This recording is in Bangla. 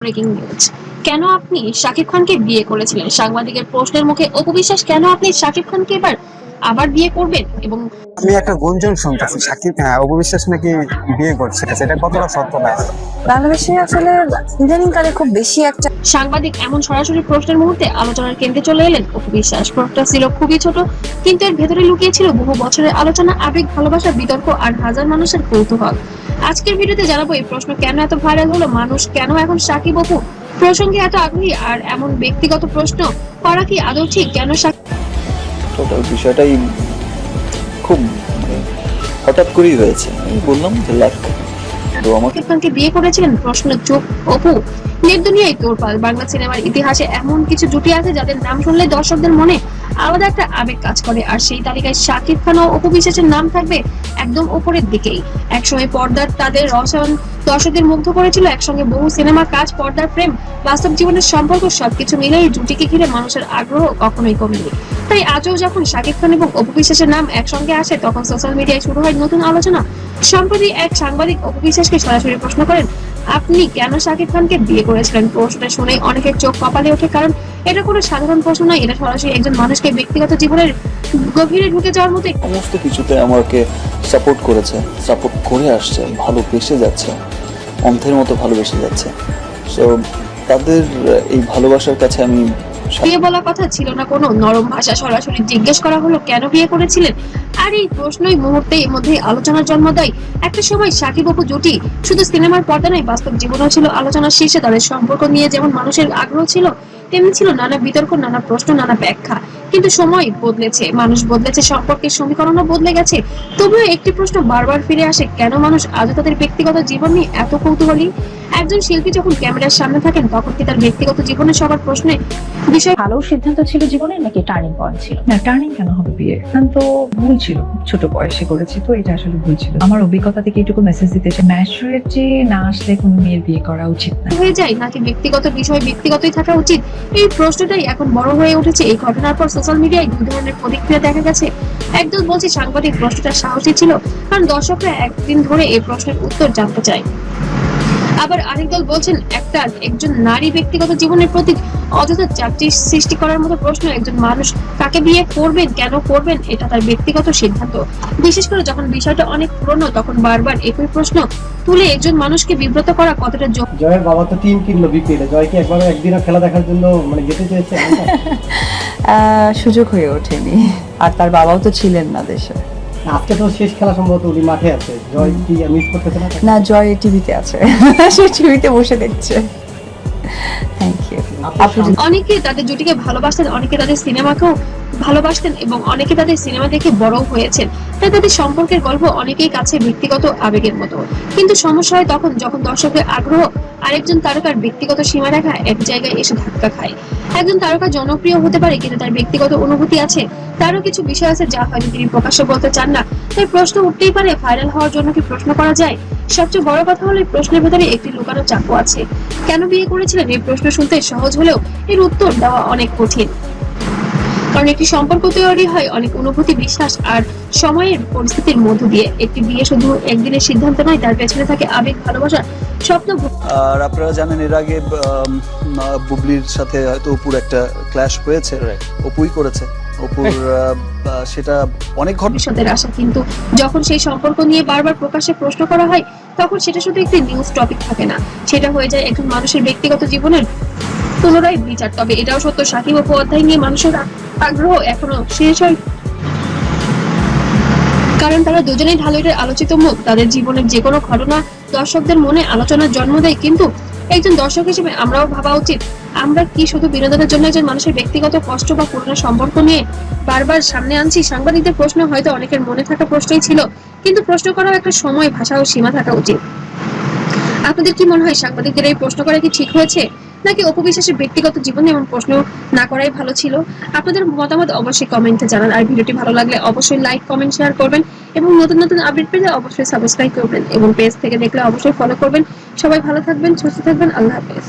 Breaking news. কেন আপনি শাকিব খানকে বিয়ে করেছিলেন? সাংবাদিকের প্রশ্নের মুখে অপু বিশ্বাস কেন আপনি শাকিব খানকে আবার বিয়ে করবেন? এবং আমি একটা গুঞ্জন শুনতেছি সাকিব অপু বিশ্বাস নাকি বিয়ে করছে, সেটা কতটা সত্য না? বাংলাদেশে আসলে ইদানিং কালে খুব বেশি একটা সাংবাদিক এমন সরাসরি প্রশ্নের মুহূর্তে আলোচনার কেন্দ্রে চলে এলেন অপু বিশ্বাস। প্রশ্নটা ছিল খুবই ছোট, কিন্তু এর ভেতরে লুকিয়ে ছিল বহু বছরের আলোচনা, আবেগ, ভালোবাসা, বিতর্ক আর হাজার মানুষের কৌতূহল। আজকের ভিডিওতে জানাবো এই প্রশ্ন কেন এত ভাইরাল হলো, মানুষ কেন এখন সাকিব অপু প্রসঙ্গে এত আগ্রহী, আর এমন ব্যক্তিগত প্রশ্ন করা কি আদৌ ঠিক? কেন টোটাল বিষয়টাই খুব হঠাৎ করেই হয়েছে। আমি বললাম যে লাক, তো আমাকে শাকিব খানকে বিয়ে করেছিলেন? প্রশ্ন চোখ অপু। নেট দুনিয়ায় তোলপাড়। বাংলা সিনেমার ইতিহাসে এমন কিছু জুটি আছে যাদের নাম শুনলে দর্শকদের মনে আলাদা একটা আবেগ কাজ করে, আর সেই তালিকায় শাকিব খান ও অপু বিশ্বাসের নাম থাকবে একদম উপরের দিকেই। একসময় পর্দার তাদের রসায়ন দর্শকদের মুগ্ধ করেছিল, একসঙ্গে বহু সিনেমা কাজ, পর্দার প্রেম, বাস্তব জীবনের সম্পর্ক, সবকিছু মিলে এই জুটিকে ঘিরে মানুষের আগ্রহ কখনোই কমেনি। তাই আজও যখন শাকিব খান এবং অপু বিশ্বাসের নাম একসঙ্গে আসে, তখন সোশ্যাল মিডিয়ায় শুরু হয় নতুন আলোচনা। সম্প্রতি এক সাংবাদিক অপু বিশ্বাসকে সরাসরি প্রশ্ন করেন, আপনি কেন শাকিব খানকে বিয়ে করেছিলেন? প্রশ্নটা শুনে অনেকের চোখ কপালে ওঠে, কারণ এটা কোনো সাধারণ প্রশ্ন নয়, এটা সরাসরি একজন মানুষকে ব্যক্তিগত জীবনের গভীরে ঢুকে যাওয়ার মতো। সমস্ত কিছুতে আমাকে সাপোর্ট করেছে, সাপোর্ট করে আসছে, ভালোবেসে যাচ্ছে, অন্ধের মতো ভালোবেসে যাচ্ছে। সো তাদের এই ভালোবাসার কাছে আমি বিয়ে বলা কথা ছিল না কোনো নরম ভাষা, সরাসরি জিজ্ঞেস করা হলো কেন বিয়ে করেছিলেন। আর এই প্রশ্নই মুহূর্তের মধ্যে আলোচনার জন্ম দেয়। একটা সময় শাকিব অপু জুটি শুধু সিনেমার পর্দা নয়, বাস্তব জীবনেও ছিল আলোচনার শীর্ষে। তাদের সম্পর্ক নিয়ে যেমন মানুষের আগ্রহ ছিল, তেমনি ছিল নানা বিতর্ক, নানা প্রশ্ন, নানা ব্যাখ্যা। কিন্তু সময় বদলেছে, মানুষ বদলেছে, সম্পর্কের সমীকরণও বদলে গেছে। তবুও একটি প্রশ্ন বারবার ফিরে আসে, কেন মানুষ আজও তাদের ব্যক্তিগত জীবন নিয়ে এত কৌতূহলী? একজন শিল্পী যখন ক্যামেরার সামনে থাকেন, তখন কি তার ব্যক্তিগত জীবনে সবার প্রশ্নে বিষয় ভালো সিদ্ধান্ত ছিল জীবনে নাকি টার্নিং পয়েন্ট ছিল? না, টার্নিং কেন হবে? বিয়ে তো ভুল ছিল, ছোট বয়সে করেছি, তো এটা আসলে ভুল ছিল। আমার অভিজ্ঞতা থেকে এটুকু মেসেজ দিতে চাই, ম্যাচুরিটি না আসলে কোনো মেয়ের বিয়ে করা উচিত না। হয়ে যায়, নাকি ব্যক্তিগত বিষয় ব্যক্তিগতই থাকা উচিত? এই প্রশ্নটাই এখন বড় হয়ে উঠেছে। এই ঘটনার পর সোশ্যাল মিডিয়ায় দুই ধরনের প্রতিক্রিয়া দেখা গেছে। একদল বলছে সাংবাদিক প্রশ্নটা সাহসী ছিল, কারণ দর্শকরা একদিন ধরে এই প্রশ্নের উত্তর জানতে চায়। আবার আরেক দল বলছেন একজন নারী ব্যক্তিগত জীবনের প্রতি অযথা চাপটি সৃষ্টি করার মতো প্রশ্ন। একজন মানুষ কাকে বিয়ে করবেন, কেন করবেন, এটা তার ব্যক্তিগত সিদ্ধান্ত। বিশেষ করে যখন বিষয়টা অনেক পুরনো, তখন বারবার একই প্রশ্ন তুলে একজন মানুষকে বিব্রত করা কতটা যোগ্য? জয়ের বাবা তো টিম কিনলো বিপিএল এ, জয় কি একবার একদিনও খেলা দেখার জন্য যেতে চেয়েছে? সুযোগ হয়ে ওঠেনি, আর তার বাবাও তো ছিলেন না দেশে। আজকে তো শেষ খেলা, সম্ভবত উনি মাঠে আছে। জয় কি মিস করতেছে না? না, জয় টিভিতে আছে, সে টিভিতে বসে দেখছে। Thank you. অনেকে তাদের জুটিকে ভালোবাসতেন, অনেকে তাদের সিনেমাকেও ভালোবাসতেন, এবং অনেকে তাদের সিনেমা দেখে বড় হয়েছেন। তাই তাদের সম্পর্কের গল্প অনেকেই কাছে ব্যক্তিগত আবেগের মতো। কিন্তু সমস্যা হয় তখন যখন দর্শকের আগ্রহ আরেকজন তারকার ব্যক্তিগত সীমারেখা এক জায়গায় এসে ধাক্কা খায়। একজন তারকা জনপ্রিয় হতে পারে, কিন্তু তার ব্যক্তিগত অনুভূতি আছে, তারও কিছু বিষয় আছে যা হয়তো তিনি প্রকাশ্যে বলতে চান না। তাই প্রশ্ন উঠতেই পারে, ভাইরাল হওয়ার জন্য কি প্রশ্ন করা যায়? সবচেয়ে বড় কথা হলো, এই প্রশ্নের ভেতরে একটি লুকানো চাকু আছে। কেন বিয়ে করেছিলেন? এই প্রশ্ন শুনতে সহজ হলেও এর উত্তর দেওয়া অনেক কঠিন, কারণ একটি সম্পর্ক তৈরি হয় অনেক অনুভূতি, বিশ্বাস আর সময়ের পরিস্থিতির মধ্য দিয়ে। একটি বিয়ে শুধু একদিনের সিদ্ধান্ত নয়, তার পেছনে থাকে আবেগ, ভালোবাসা, স্বপ্ন। আর আপনারা জানেন এর আগে বুবলির সাথে হয়তো অপুর একটা ক্ল্যাশ হয়েছে, অপুই করেছে অপুর সেটা অনেক ভবিষ্যতের আশা। কিন্তু যখন সেই সম্পর্ক নিয়ে বারবার প্রকাশ্যে প্রশ্ন করা হয়, তখন সেটা শুধু একটি নিউজ টপিক থাকে না, সেটা হয়ে যায় একজন মানুষের ব্যক্তিগত জীবনের পুনরায় বিচার। তবে এটাও সত্য, সাকিব অপু অধ্যায় নিয়ে মানুষের আগ্রহ এখনো শেষ হয়, কারণ তারা দুজনেই ঢালুইটের আলোচিত মুখ। তাদের জীবনের যে কোনো ঘটনা দর্শকদের মনে আলোচনার জন্ম দেয়। কিন্তু একজন দর্শক হিসেবে আমরাও ভাবা উচিত, আমরা কি শুধু বিনোদনের জন্য একজন মানুষের ব্যক্তিগত কষ্ট বা পুরনো সম্পর্ক নিয়ে বারবার সামনে আনছি? সাংবাদিকদের প্রশ্ন হয়তো অনেকের মনে থাকা প্রশ্নই ছিল, কিন্তু প্রশ্ন করার একটা সময়, ভাষা ও সীমা থাকা উচিত। আপনাদের কি মনে হয়, সাংবাদিকদের এই প্রশ্ন করা কি ঠিক হয়েছে, নাকি অপু বিশ্বাসের ব্যক্তিগত জীবনে এমন প্রশ্ন না করাই ভালো ছিল? আপনাদের মতামত অবশ্যই কমেন্টে জানান। আর ভিডিওটি ভালো লাগলে অবশ্যই লাইক, কমেন্ট, শেয়ার করবেন, এবং নতুন নতুন আপডেট পেলে অবশ্যই সাবস্ক্রাইব করবেন, এবং পেজ থেকে দেখলে অবশ্যই ফলো করবেন। সবাই ভালো থাকবেন, সুস্থ থাকবেন, আল্লাহ হাফেজ।